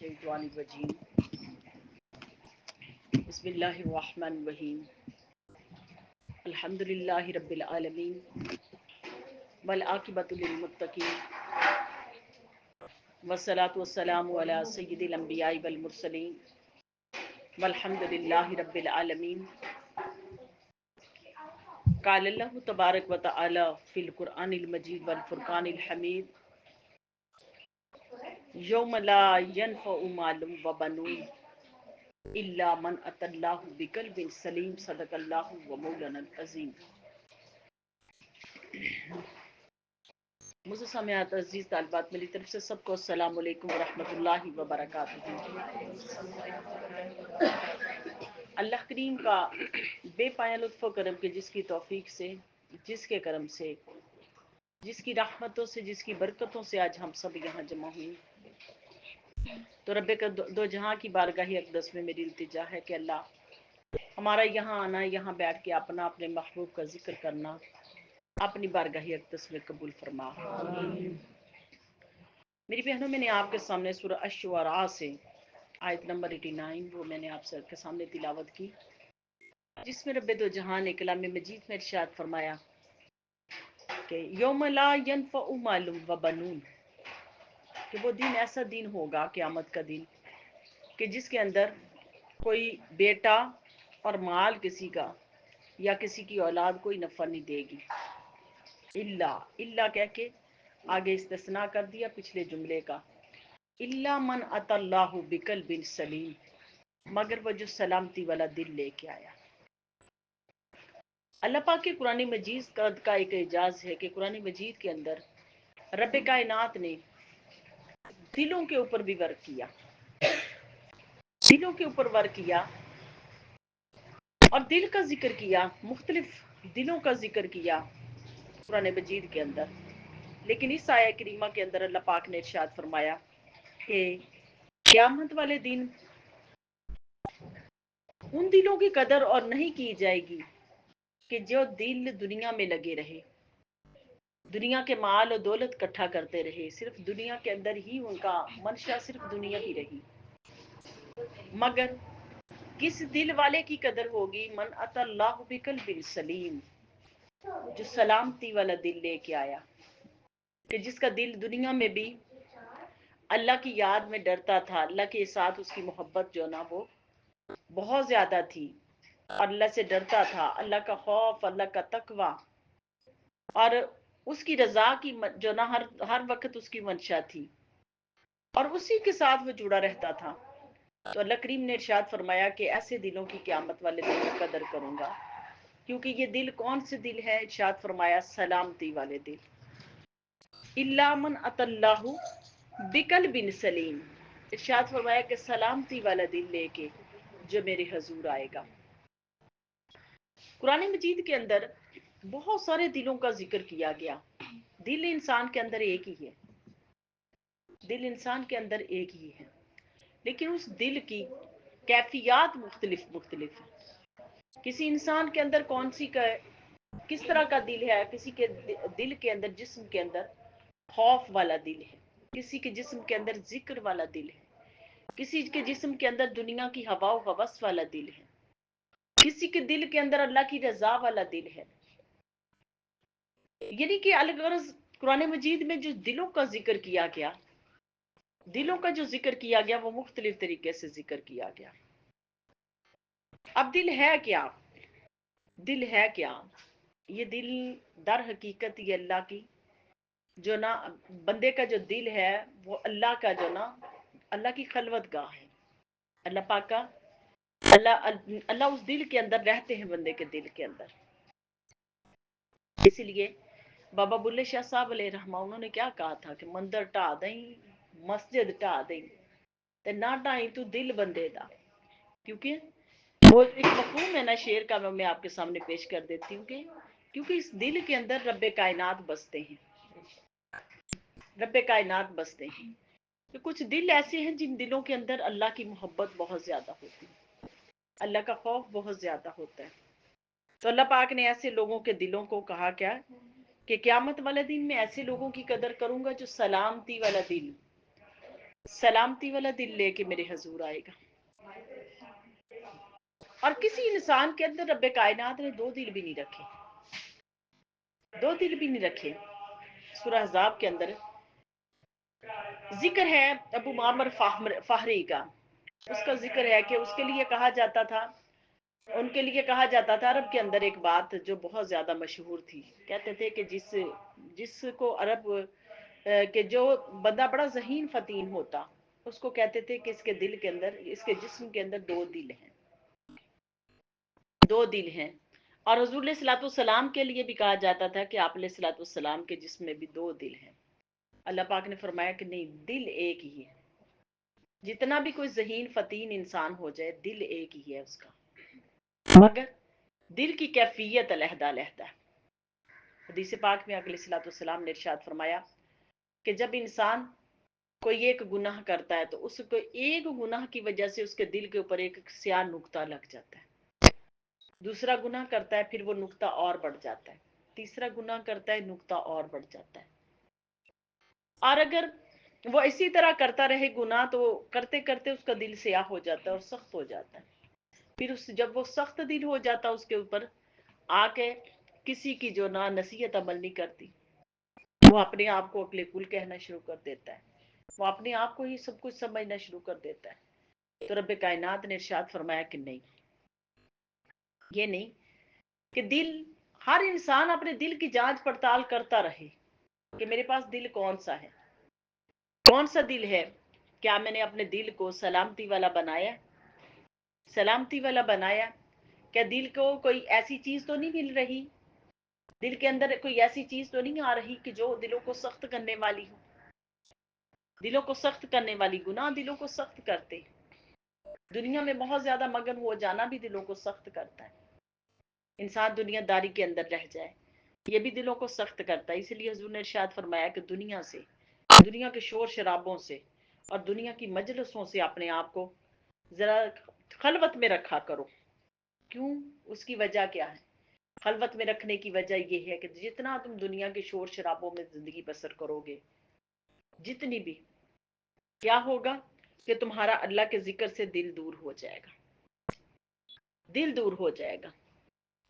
الشیطان الرجیم بسم اللہ الرحمن الرحیم الحمد للہ رب العالمین والعاقبۃ للمتقین والصلاة والسلام علی سید الانبیاء والمرسلین والحمد للہ رب العالمین قال اللہ تبارک و تعالی فی القرآن المجید والفرقان الحمید یوم لا ینفع مال و بنون الا من اتى اللہ بقلب سلیم صدق اللہ و مولانا العظیم۔ مجھے سامعات عزیز طالبات، میری طرف سے سب کو السلام علیکم ورحمۃ اللہ وبرکاتہ۔ اللہ کریم کا بے پایا لطف و کرم کے جس کی توفیق سے، جس کے کرم سے، جس کی رحمتوں سے، جس کی برکتوں سے آج ہم سب یہاں جمع ہوئے، تو رب کا دو جہاں کی بارگاہ اقدس میں میری التجا ہے کہ اللہ ہمارا یہاں آنا، یہاں بیٹھ کے اپنے محبوب کا ذکر کرنا اپنی بارگاہ اقدس میں قبول فرما۔ میری بہنوں، میں نے آپ کے سامنے سورہ الشعراء سے آیت نمبر 89 وہ میں نے آپ سب کے سامنے تلاوت کی، جس میں رب دو جہان نے کلام مجید میں ارشاد فرمایا کہ یوم لا ینفع مال و بنون، کہ وہ دن ایسا دن ہوگا، قیامت کا دن، کہ جس کے اندر کوئی بیٹا اور مال کسی کا یا کسی کی اولاد کوئی نفع نہیں دے گی۔ اللہ کہہ کے آگے استثناء کر دیا پچھلے جملے کا، الا من اتی اللہ بقلب سلیم، مگر وہ جو سلامتی والا دل لے کے آیا۔ اللہ پاک کے قرآن مجید کا ایک اعجاز ہے کہ قرآن مجید کے اندر رب کائنات نے دلوں کے اوپر بھی ورک کیا، دلوں کے اوپر ورک کیا اور دل کا ذکر کیا، مختلف دلوں کا ذکر کیا قرآن مجید کے اندر۔ لیکن اس آیہ کریمہ کے اندر اللہ پاک نے ارشاد فرمایا کہ قیامت والے دن ان دلوں کی قدر اور نہیں کی جائے گی کہ جو دل دنیا میں لگے رہے، دنیا کے مال و دولت اکٹھا کرتے رہے، صرف دنیا کے اندر ہی ان کا منشا صرف دنیا ہی رہی، مگر کس دل والے کی قدر ہوگی؟ من اتی اللہ بقلب سلیم، جو سلامتی والا دل لے کے آیا، کہ جس کا دل دنیا میں بھی اللہ کی یاد میں ڈرتا تھا، اللہ کے ساتھ اس کی محبت جو نا وہ بہت زیادہ تھی، اور اللہ سے ڈرتا تھا، اللہ کا خوف، اللہ کا تقوی، اور اس کی رضا کی جو نا ہر وقت اس کی منشا تھی، اور اسی کے ساتھ وہ جڑا رہتا تھا۔ تو اللہ کریم نے ارشاد فرمایا کہ ایسے دلوں کی قیامت والے دن میں قدر کروں گا، کیونکہ یہ دل کون سے دل ہے؟ ارشاد فرمایا سلامتی والے دل۔ الا من اتی اللہ بقلب سلیم، ارشاد فرمایا کہ سلامتی والا دل لے کے جو میرے حضور آئے گا۔ قرآن مجید کے اندر بہت سارے دلوں کا ذکر کیا گیا۔ دل انسان کے اندر ایک ہی ہے، دل انسان کے اندر ایک ہی ہے، لیکن اس دل کی کیفیات مختلف ہیں۔ کسی انسان کے اندر کس طرح کا دل ہے؟ کسی کے دل کے اندر، جسم کے اندر خوف والا دل ہے، کسی کے جسم کے اندر ذکر والا دل ہے، کسی کے جسم کے اندر دنیا کی ہوا و ہوس والا دل ہے، کسی کے دل کے اندر اللہ کی رضا والا دل ہے۔ یعنی کہ الغرض قرآن مجید میں جو دلوں کا ذکر کیا گیا، دلوں کا جو ذکر کیا گیا وہ مختلف طریقے سے ذکر کیا گیا۔ اب دل ہے کیا؟ دل ہے کیا؟ یہ دل در حقیقت یہ اللہ کی جو نا بندے کا جو دل ہے وہ اللہ کا جو نا اللہ کی خلوت گاہ ہے، اللہ پاک کا اللہ اس دل کے اندر رہتے ہیں، بندے کے دل کے اندر۔ اسی لیے بابا بلے شاہ صاحب علیہ رحمہ انہوں نے کیا کہا تھا کہ مندر ٹھا دیں، مسجد ٹھا دیں تے نہ ٹھائیں تو دل بندے دا۔ کیونکہ وہ ایک مفہوم ہے نا شعر کا، میں آپ کے سامنے پیش کر دیتی ہوں کہ کیونکہ اس دل کے اندر رب کائنات بستے ہیں، رب کائنات بستے ہیں۔ کہ کچھ دل ایسے ہیں جن دلوں کے اندر اللہ کی محبت بہت زیادہ ہوتی ہے، اللہ کا خوف بہت زیادہ ہوتا ہے۔ تو اللہ پاک نے ایسے لوگوں کے دلوں کو کہا کیا کہ قیامت والے دن میں ایسے لوگوں کی قدر کروں گا جو سلامتی والا دل، سلامتی والا دل لے کے میرے حضور آئے گا. اور کسی انسان کے اندر رب کائنات نے دو دل بھی نہیں رکھے. دو دل بھی نہیں رکھے. سورہ احزاب کے اندر ذکر ہے ابو معمر فہری کا. اس کا ذکر ہے کہ اس کے لیے کہا جاتا تھا، ان کے لیے کہا جاتا تھا عرب کے اندر ایک بات جو بہت زیادہ مشہور تھی. کہتے تھے کہ جس کو عرب کہ جو بندہ بڑا ذہین فتین ہوتا، اس کو کہتے تھے کہ اس کے دل کے اندر، اس کے جسم کے اندر دو دل ہیں. دو دل ہیں. اور حضور علیہ الصلوۃ والسلام کے لیے بھی کہا جاتا تھا کہ آپ علیہ الصلوۃ والسلام کے جسم میں بھی دو دل ہیں. اللہ پاک نے فرمایا کہ نہیں، دل ایک ہی ہے. جتنا بھی کوئی ذہین فتین انسان ہو جائے، دل ایک ہی ہے اس کا، مگر دل کی کیفیت علیحدہ علیحدہ ہے. حدیث پاک میں علیہ الصلوۃ والسلام نے ارشاد فرمایا کہ جب انسان کوئی ایک گناہ کرتا ہے تو اس کو ایک گناہ کی وجہ سے اس کے دل کے اوپر ایک سیاہ نقطہ لگ جاتا ہے. دوسرا گناہ کرتا ہے، پھر وہ نقطہ اور بڑھ جاتا ہے. تیسرا گناہ کرتا ہے، نقطہ اور بڑھ جاتا ہے. اور اگر وہ اسی طرح کرتا رہے گناہ، تو کرتے کرتے اس کا دل سیاہ ہو جاتا ہے اور سخت ہو جاتا ہے. پھر جب وہ سخت دل ہو جاتا ہے، اس کے اوپر آ کے کسی کی جو نصیحت عمل نہیں کرتی، وہ اپنے آپ کو عقل کل کہنا شروع کر دیتا ہے. وہ اپنے آپ کو ہی سب کچھ سمجھنا شروع کر دیتا ہے. تو رب کائنات نے ارشاد فرمایا کہ نہیں، یہ نہیں کہ دل، ہر انسان اپنے دل کی جانچ پڑتال کرتا رہے کہ میرے پاس دل کون سا ہے، کون سا دل ہے. کیا میں نے اپنے دل کو سلامتی والا بنایا؟ سلامتی والا بنایا؟ کیا دل کو کوئی ایسی چیز تو نہیں مل رہی، دل کے اندر کوئی ایسی چیز تو نہیں آ رہی کہ جو دلوں کو سخت کرنے والی ہو؟ دلوں کو سخت کرنے والی گناہ دلوں کو سخت کرتے. دنیا میں بہت زیادہ مگن ہو جانا بھی دلوں کو سخت کرتا ہے. انسان دنیا داری کے اندر رہ جائے، یہ بھی دلوں کو سخت کرتا ہے. اسی لیے حضور نے ارشاد فرمایا کہ دنیا سے، دنیا کے شور شرابوں سے اور دنیا کی مجلسوں سے اپنے آپ کو ذرا خلوت میں رکھا کرو. کیوں؟ اس کی وجہ کیا ہے؟ خلوت میں رکھنے کی وجہ یہ ہے کہ جتنا تم دنیا کے شور شرابوں میں زندگی بسر کرو گے، جتنی بھی، کیا ہوگا کہ تمہارا اللہ کے ذکر سے دل دور ہو جائے گا. دل دور ہو جائے گا.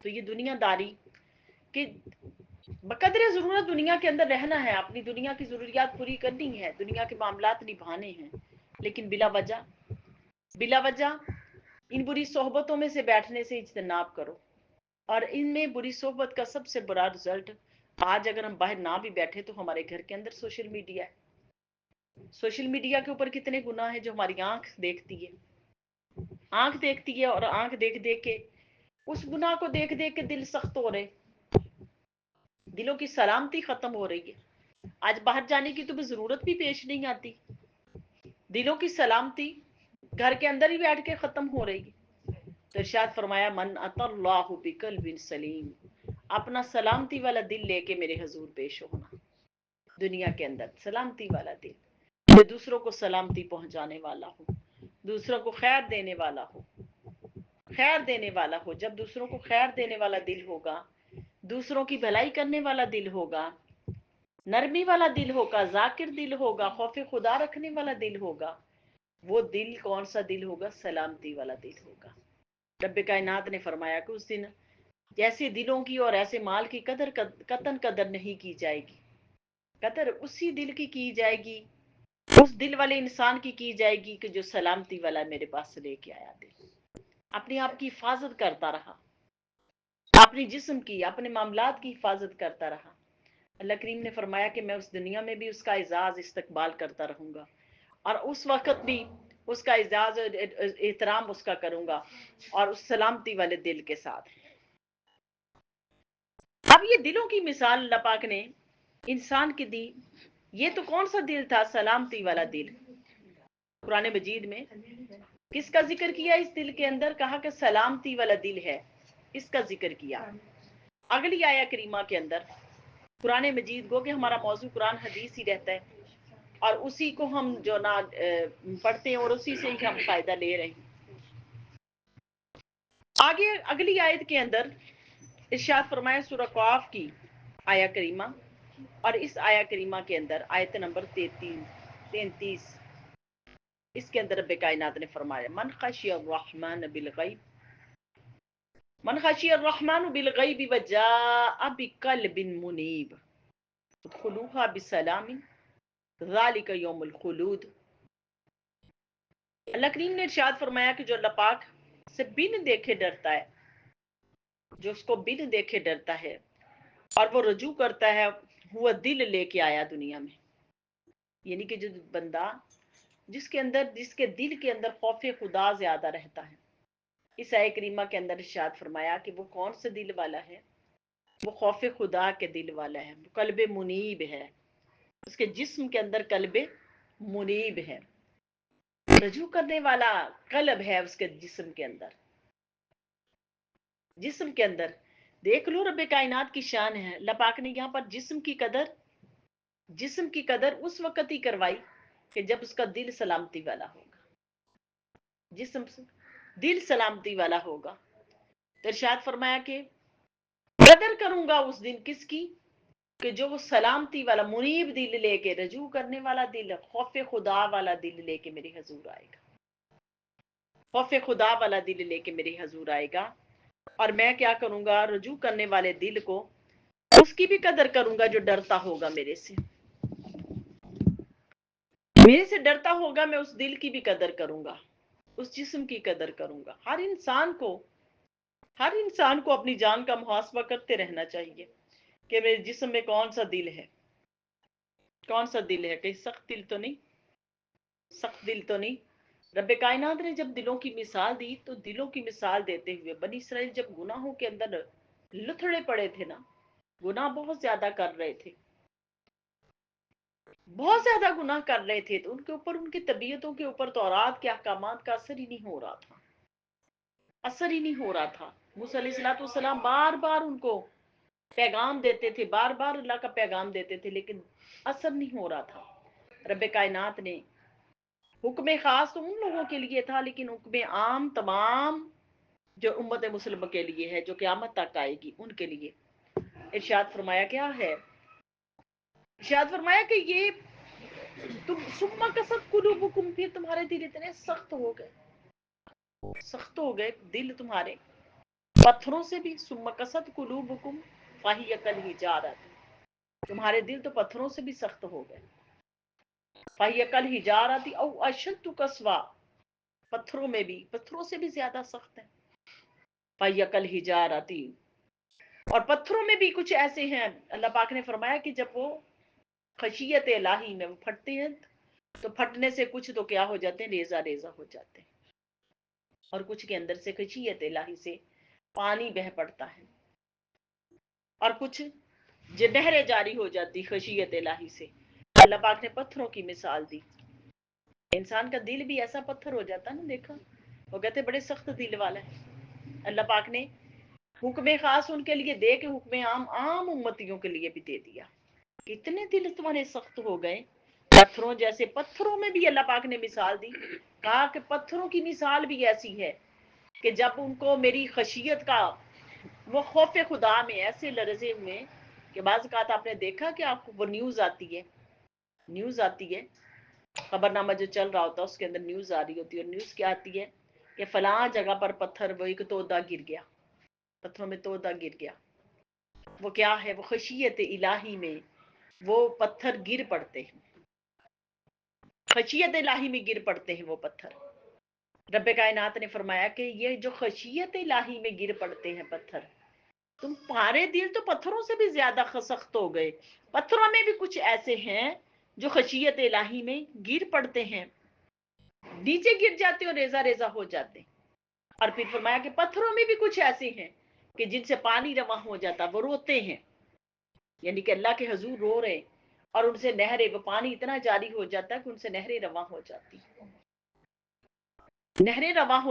تو یہ دنیا داری کہ بقدر ضرورت دنیا کے اندر رہنا ہے، اپنی دنیا کی ضروریات پوری کرنی ہے، دنیا کے معاملات نبھانے ہیں، لیکن بلا وجہ ان بری صحبتوں میں سے بیٹھنے سے اجتناب کرو. اور ان میں بری صحبت کا سب سے بڑا رزلٹ، آج اگر ہم باہر نہ بھی بیٹھے تو ہمارے گھر کے اندر سوشل میڈیا ہے. سوشل میڈیا کے اوپر کتنے گناہ ہیں جو ہماری آنکھ دیکھتی ہے. آنکھ دیکھتی ہے، اور آنکھ دیکھ دیکھ کے، اس گناہ کو دیکھ دیکھ کے دل سخت ہو رہے، دلوں کی سلامتی ختم ہو رہی ہے. آج باہر جانے کی تمہیں ضرورت بھی پیش نہیں آتی، دلوں کی سلامتی گھر کے اندر ہی بیٹھ کے ختم ہو رہی ہے. تو ارشاد فرمایا من اتی اللہ بقلب سلیم، اپنا سلامتی والا دل لے کے میرے حضور پیش ہونا. دنیا کے اندر سلامتی والا دل، جو دوسروں کو سلامتی پہنچانے والا ہو، دوسروں کو خیر دینے والا ہو. خیر دینے والا ہو. جب دوسروں کو خیر دینے والا دل ہوگا، دوسروں کی بھلائی کرنے والا دل ہوگا، نرمی والا دل ہوگا، ذاکر دل ہوگا، خوف خدا رکھنے والا دل ہوگا، وہ دل کون سا دل ہوگا؟ سلامتی والا دل ہوگا. رب کائنات نے فرمایا کہ اس دن جیسے دلوں کی اور ایسے مال کی قدر نہیں کی جائے گی. قدر اسی دل کی جائے گی، اس دل والے انسان کی جائے گی کہ جو سلامتی والا میرے پاس لے کے آیا دل، اپنے آپ کی حفاظت کرتا رہا، اپنی جسم کی، اپنے معاملات کی حفاظت کرتا رہا. اللہ کریم نے فرمایا کہ میں اس دنیا میں بھی اس کا اعزاز استقبال کرتا رہوں گا، اور اس وقت بھی اس کا اعزاز اور احترام اس کا کروں گا، اور اس سلامتی والے دل کے ساتھ. اب یہ دلوں کی مثال اللہ پاک نے انسان کی دی. یہ تو کون سا دل تھا؟ سلامتی والا دل. قرآن مجید میں کس کا ذکر کیا؟ اس دل کے اندر کہا کہ سلامتی والا دل ہے، اس کا ذکر کیا. اگلی آیا کریمہ کے اندر قرآن مجید، گو کہ ہمارا موضوع قرآن حدیث ہی رہتا ہے، اور اسی کو ہم جو نا پڑھتے ہیں اور اسی سے ہی ہم فائدہ لے رہے ہیں. آگے اگلی آیت کے اندر ارشاد فرمایا سورہ قاف کی آیا کریمہ، اور اس آیا کریمہ کے اندر آیت نمبر 33 اس کے اندر رب کائنات نے فرمایا من خشی الرحمن بالغیب، من خشی الرحمن بالغیب وجاء بقلب منیب ادخلوها بسلام ذالک یوم الخلود۔ اللہ کریم نے ارشاد فرمایا کہ جو اللہ پاک سے بن دیکھے ڈرتا ہے، جو اس کو بن دیکھے ڈرتا ہے اور وہ رجوع کرتا ہے، وہ دل لے کے آیا دنیا میں، یعنی کہ جو بندہ جس کے دل کے اندر خوف خدا زیادہ رہتا ہے، اس آیت کریمہ کے اندر ارشاد فرمایا کہ وہ کون سے دل والا ہے، وہ خوف خدا کے دل والا ہے، وہ قلب منیب ہے، اس کے جسم کے اندر قلب منیب ہے، رجوع کرنے والا قلب ہے اس کے جسم کے اندر۔ جسم کے اندر دیکھ لو رب کائنات کی شان ہے، اللہ پاک نے یہاں پر جسم کی قدر اس وقت ہی کروائی کہ جب اس کا دل سلامتی والا ہوگا، دل سلامتی والا ہوگا۔ ارشاد فرمایا کہ قدر کروں گا اس دن کس کی، کہ جو وہ سلامتی والا منیب دل لے کے، رجوع کرنے والا دل، خوف خدا والا دل لے کے میرے حضور آئے گا، خوف خدا والا دل لے کے میرے حضور آئے گا، اور میں کیا کروں گا، رجوع کرنے والے دل کو اس کی بھی قدر کروں گا جو ڈرتا ہوگا میرے سے ڈرتا ہوگا، میں اس دل کی بھی قدر کروں گا، اس جسم کی قدر کروں گا۔ ہر انسان کو اپنی جان کا محاسبہ کرتے رہنا چاہیے کہ میرے جسم میں کون سا دل ہے، کہیں سخت دل تو نہیں۔ رب کائنات نے جب دلوں کی مثال دی تو دلوں کی مثال دیتے ہوئے بنی اسرائیل جب گناہوں کے اندر لتھڑے پڑے تھے نا، گناہ بہت زیادہ کر رہے تھے، بہت زیادہ گناہ کر رہے تھے، تو ان کے اوپر، ان کی طبیعتوں کے اوپر تورات کے احکامات کا اثر ہی نہیں ہو رہا تھا۔ موسیٰ علیہ السلام بار بار ان کو پیغام دیتے تھے، بار بار اللہ کا پیغام دیتے تھے، لیکن اثر نہیں ہو رہا تھا۔ رب کائنات نے حکم خاص تو ان لوگوں کے لیے تھا، لیکن حکم عام تمام جو امت مسلمہ کے لیے ہے، جو قیامت تک آئے گی، ان کے لیے ارشاد فرمایا کیا ہے، ارشاد فرمایا کہ یہ تم ثم قست قلوبکم، پھر تمہارے دل اتنے سخت ہو گئے دل تمہارے پتھروں سے بھی، ثم قست قلوبکم فہی کالحجارۃ، تمہارے دل تو پتھروں سے بھی سخت ہو گئے، فہی کالحجارۃ او اشد قسوہ، پتھروں سے بھی زیادہ سخت ہیں، فہی کالحجارۃ، اور پتھروں میں بھی کچھ ایسے ہیں، اللہ پاک نے فرمایا کہ جب وہ خشیت الہی میں وہ پھٹتے ہیں تو پھٹنے سے کچھ تو کیا ہو جاتے ہیں، ریزہ ہو جاتے ہیں، اور کچھ کے اندر سے خشیت الہی سے پانی بہ پڑتا ہے، اور کچھ جو نہریں جاری ہو جاتی خشیت الہی سے۔ اللہ پاک نے پتھروں کی مثال دی، انسان کا دل بھی ایسا پتھر ہو جاتا نا، دیکھا وہ کہتے بڑے سخت دل والا ہے، اللہ پاک نے حکم خاص ان کے لیے دے کے حکم عام امتیوں کے لیے بھی دے دیا، کتنے دل تمہارے سخت ہو گئے پتھروں جیسے۔ پتھروں میں بھی اللہ پاک نے مثال دی، کہا کہ پتھروں کی مثال بھی ایسی ہے کہ جب ان کو میری خشیت کا، وہ خوف خدا میں ایسے لرزے ہوئے کہ بعض اوقات آپ نے دیکھا کہ آپ کو وہ نیوز آتی ہے خبر نامہ جو چل رہا ہوتا ہے اس کے اندر نیوز آ رہی ہوتی ہے، اور نیوز کیا آتی ہے کہ فلاں جگہ پر پتھر، وہ ایک تودا گر گیا، پتھروں میں تودا گر گیا، وہ کیا ہے، وہ خشیت الہی میں وہ پتھر گر پڑتے ہیں، خشیت الہی میں گر پڑتے ہیں وہ پتھر۔ رب کائنات نے فرمایا کہ یہ جو خشیت الہی میں گر پڑتے ہیں پتھر، تمہارے دل تو پتھروں سے بھی زیادہ سخت ہو گئے، پتھروں میں بھی کچھ ایسے ہیں جو خشیت الہی میں گر پڑتے ہیں، نیچے گر جاتے اور ریزہ ہو جاتے۔ اور پھر فرمایا کہ پتھروں میں بھی کچھ ایسے ہیں کہ جن سے پانی رواں ہو جاتا، وہ روتے ہیں، یعنی کہ اللہ کے حضور رو رہے، اور ان سے نہریں، وہ پانی اتنا جاری ہو جاتا ہے کہ ان سے نہریں رواں ہو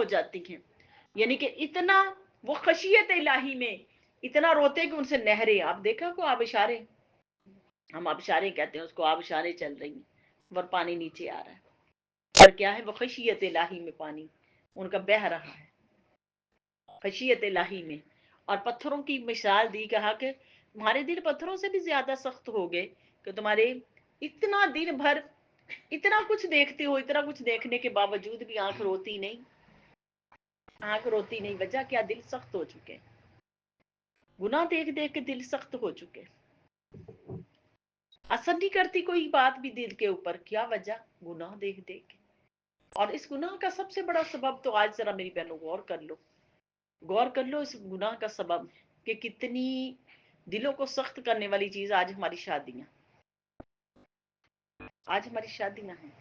جاتی ہیں، یعنی کہ اتنا وہ خشیت الہی میں اتنا روتے کہ ان سے نہریں، آپ دیکھا کو آبشاریں، ہم آبشاریں کہتے ہیں اس کو، آبشاریں چل رہی ہیں اور پانی نیچے آ رہا ہے، اور کیا ہے، وہ خشیت الہی میں پانی ان کا بہہ رہا ہے، خشیت الہی میں۔ اور پتھروں کی مثال دی، کہا کہ تمہارے دل پتھروں سے بھی زیادہ سخت ہو گئے کہ تمہارے اتنا دن بھر اتنا کچھ دیکھتے ہو، اتنا کچھ دیکھنے کے باوجود بھی آنکھ روتی نہیں، آنکھ روتی نہیں. وجہ کیا؟ دل سخت ہو چکے، گناہ دیکھ دیکھ کے دل سخت ہو چکے، اثر نہیں کرتی کوئی بات بھی دل کے اوپر. کیا وجہ؟ گناہ دیکھ دیکھ کے. اور اس گناہ کا سب سے بڑا سبب تو آج ذرا میری بہنوں غور کر لو، غور کر لو اس گناہ کا سبب کہ کتنی دلوں کو سخت کرنے والی چیز آج ہماری شادیاں، آج ہماری شادیاں ہیں.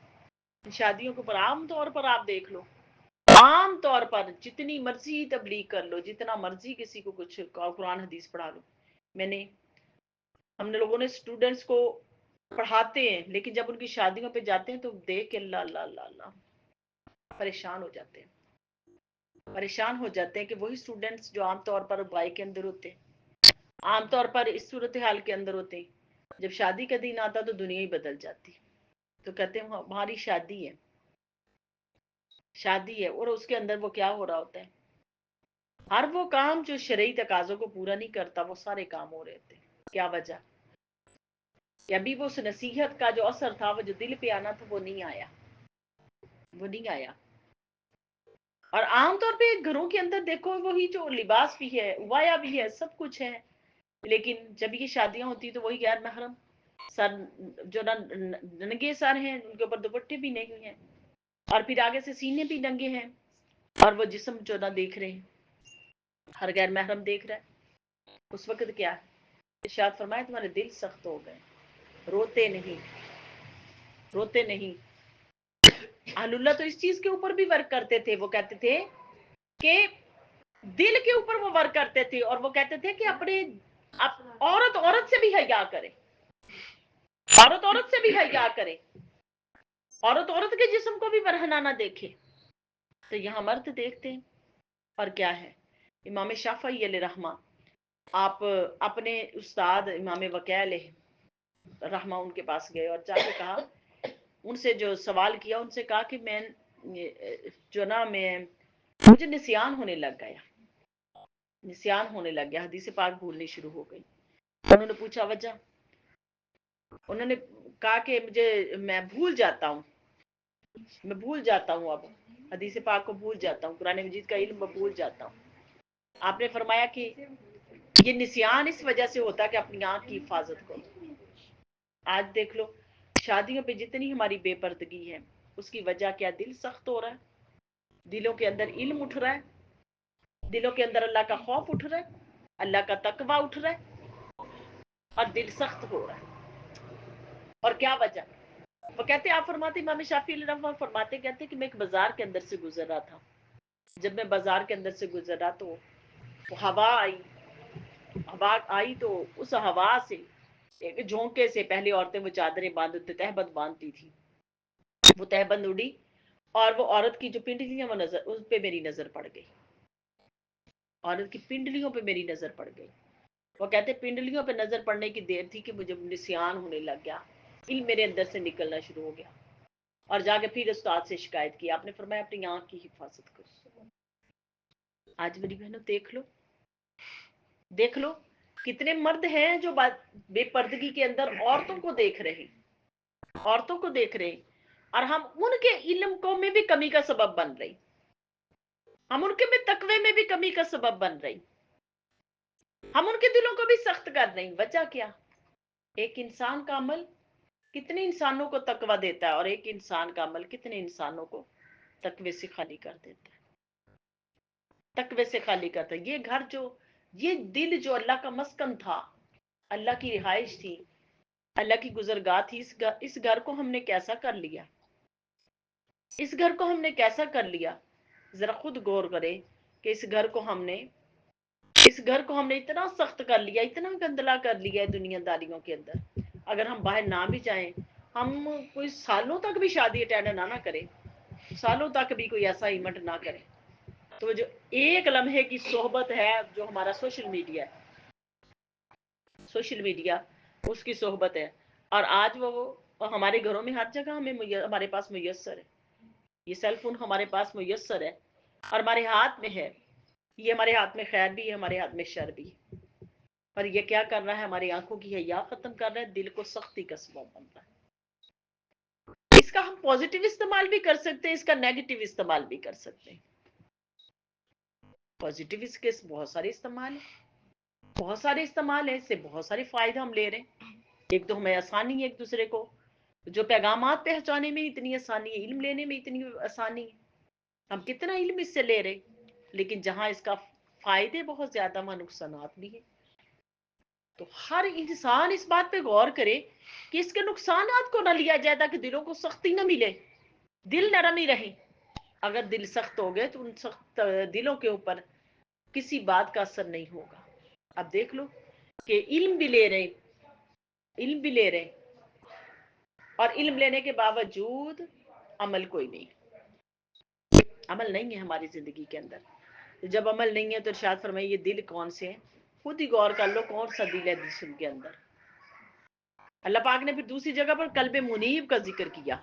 شادیوں کے اوپر عام طور پر آپ دیکھ لو، عام طور پر جتنی مرضی تبلیغ کر لو، جتنا مرضی کسی کو کچھ قرآن حدیث پڑھا لو. ہم نے لوگوں نے اسٹوڈنٹس کو پڑھاتے ہیں، لیکن جب ان کی شادیوں پہ جاتے ہیں تو دیکھ کے اللہ اللہ اللہ اللہ پریشان ہو جاتے ہیں، پریشان ہو جاتے ہیں کہ وہی اسٹوڈنٹس جو عام طور پر بائی کے اندر ہوتے ہیں، عام طور پر اس صورتحال کے اندر ہوتے ہیں، جب شادی کا دن آتا تو دنیا ہی بدل جاتی. تو کہتے ہیں ہماری شادی ہے، شادی ہے، اور اس کے اندر وہ کیا ہو رہا ہوتا ہے؟ ہر وہ کام جو شرعی تقاضوں کو پورا نہیں کرتا وہ سارے کام ہو رہے تھے. کیا وجہ؟ کہ ابھی وہ اس نصیحت کا جو اثر تھا، وہ جو دل پہ آنا تھا وہ نہیں آیا، وہ نہیں آیا. اور عام طور پہ گھروں کے اندر دیکھو وہی جو لباس بھی ہے، وایا بھی ہے، سب کچھ ہے، لیکن جب یہ شادیاں ہوتی تو وہی غیر محرم سر جو ننگے سر ہیں، ان کے اوپر دوپٹے بھی نہیں ہیں، اور پھر آگے سے سینے بھی ننگے ہیں، اور وہ جسم جو نہ دیکھ رہے ہیں، ہر غیر محرم دیکھ رہا ہے. اس وقت کیا ہے؟ ارشاد فرمایا تمہارے دل سخت ہو گئے، روتے نہیں، روتے نہیں. اہل اللہ تو اس چیز کے اوپر بھی ورک کرتے تھے. وہ کہتے تھے کہ دل کے اوپر وہ ورک کرتے تھے، اور وہ کہتے تھے کہ اپنے عورت عورت سے بھی حیا کرے، عورت عورت سے بھی حیا کرے، عورت عورت کے جسم کو بھی برہنہ نہ دیکھے. تو یہاں مرد دیکھتے ہیں. اور کیا ہے؟ امام شافعی علیہ رحمہ آپ اپنے استاد امام وقیع علیہ رحمہ ان کے پاس گئے اور جا کے کہا، ان سے جو سوال کیا، ان سے کہا کہ میں جو نا مجھے نسیان ہونے لگ گیا، نسیان ہونے لگ گیا، حدیث پاک بھولنی شروع ہو گئی. انہوں نے پوچھا وجہ، انہوں نے کہا کہ میں بھول جاتا ہوں، میں بھول جاتا ہوں، اب حدیث پاک کو بھول جاتا ہوں، قرآن مجید کا علم بھول جاتا ہوں. آپ نے فرمایا کہ یہ نسیان اس وجہ سے ہوتا ہے کہ اپنی آنکھ کی حفاظت کرو. آج دیکھ لو شادیوں پہ جتنی ہماری بے پردگی ہے، اس کی وجہ کیا؟ دل سخت ہو رہا ہے، دلوں کے اندر علم اٹھ رہا ہے، دلوں کے اندر اللہ کا خوف اٹھ رہا ہے، اللہ کا تقوی اٹھ رہا ہے، اور دل سخت ہو رہا ہے. اور کیا وجہ؟ وہ کہتے، آپ فرماتے امام شافعی علیہ رحمہ فرماتے، کہتے کہ میں ایک بازار کے اندر سے گزر رہا تھا. جب میں بازار کے اندر سے گزر رہا تو ہوا آئی، ہوا آئی تو اس ہوا سے ایک جھونکے سے پہلے عورتیں وہ چادریں باندھتے تہبند باندھتی تھی، وہ تہبند اڑی، اور وہ عورت کی جو پنڈلیاں وہ نظر اس پہ میری نظر پڑ گئی، عورت کی پنڈلیوں پہ میری نظر پڑ گئی. وہ کہتے پنڈلیوں پہ نظر پڑنے کی دیر تھی کہ مجھے نسیان ہونے لگ گیا، علم میرے اندر سے نکلنا شروع ہو گیا. اور جا کے پھر استاد سے شکایت کی. آپ نے فرمایا اپنی آنکھ کی حفاظت کرو. آج میری بہنوں دیکھ لو، دیکھ لو کتنے مرد ہیں جو بے پردگی کے اندر عورتوں کو دیکھ رہے، عورتوں کو دیکھ رہے، اور ہم ان کے علم کو میں بھی کمی کا سبب بن رہی، ہم ان کے بھی تقوی میں بھی کمی کا سبب بن رہی، ہم ان کے دلوں کو بھی سخت کر رہے ہیں. وجہ کیا؟ ایک انسان کا عمل کتنے انسانوں کو تقوی دیتا ہے، اور ایک انسان کا عمل کتنے انسانوں کو تقوی سے خالی کر دیتا ہے، تقوی سے خالی کرتا ہے. یہ گھر جو، یہ دل جو اللہ کا مسکن تھا، اللہ کی رہائش تھی، اللہ کی گزرگاہ تھی، اس گھر کو ہم نے کیسا کر لیا، اس گھر کو ہم نے کیسا کر لیا. ذرا خود غور کرے کہ اس گھر کو ہم نے اتنا سخت کر لیا، اتنا گندلا کر لیا ہے دنیا داریوں کے اندر. اگر ہم باہر نہ بھی جائیں، ہم کوئی سالوں تک بھی شادی اٹینڈ نہ کریں، سالوں تک بھی کوئی ایسا ایونٹ نہ کریں، تو جو ایک لمحے کی صحبت ہے جو ہمارا سوشل میڈیا ہے، سوشل میڈیا اس کی صحبت ہے. اور آج وہ ہمارے گھروں میں ہر جگہ ہمارے پاس میسر ہے، یہ سیل فون ہمارے پاس میسر ہے اور ہمارے ہاتھ میں ہے. یہ ہمارے ہاتھ میں خیر بھی ہے، ہمارے ہاتھ میں شر بھی ہے. پر یہ کیا کر رہا ہے؟ ہماری آنکھوں کی حیا ختم کر رہا ہے، دل کو سختی کا سبب بن رہا ہے. کا ہم پازیٹیو استعمال بھی کر سکتے ہیں، اس کا نیگیٹو استعمال بھی کر سکتے ہیں۔ پازیٹیو اس کے بہت سارے استعمال ہیں، بہت سارے استعمال ہیں، اس سے بہت سارے فائدے ہم لے رہے ہیں۔ ایک تو ہمیں آسانی ہے ایک دوسرے کو جو پیغامات پہنچانے میں اتنی آسانی ہے، علم لینے میں اتنی آسانی ہے، ہم کتنا علم اس سے لے رہے ہیں، لیکن جہاں اس کا فائدے بہت زیادہ وہاں نقصانات بھی ہیں۔ تو ہر انسان اس بات پہ غور کرے کہ اس کے نقصانات کو نہ لیا جائے تاکہ دلوں کو سختی نہ ملے، دل نرم ہی رہے۔ اگر دل سخت ہو گئے تو ان سخت دلوں کے اوپر کسی بات کا اثر نہیں ہوگا۔ اب دیکھ لو کہ علم بھی لے رہے، علم بھی لے رہے اور علم لینے کے باوجود عمل کوئی نہیں، عمل نہیں ہے ہماری زندگی کے اندر۔ جب عمل نہیں ہے تو ارشاد فرمائے یہ دل کون سے ہیں، خود ہی غور کر لو کون سا دل ہے جسم کے اندر۔ اللہ پاک نے پھر دوسری جگہ پر قلب منیب کا ذکر کیا،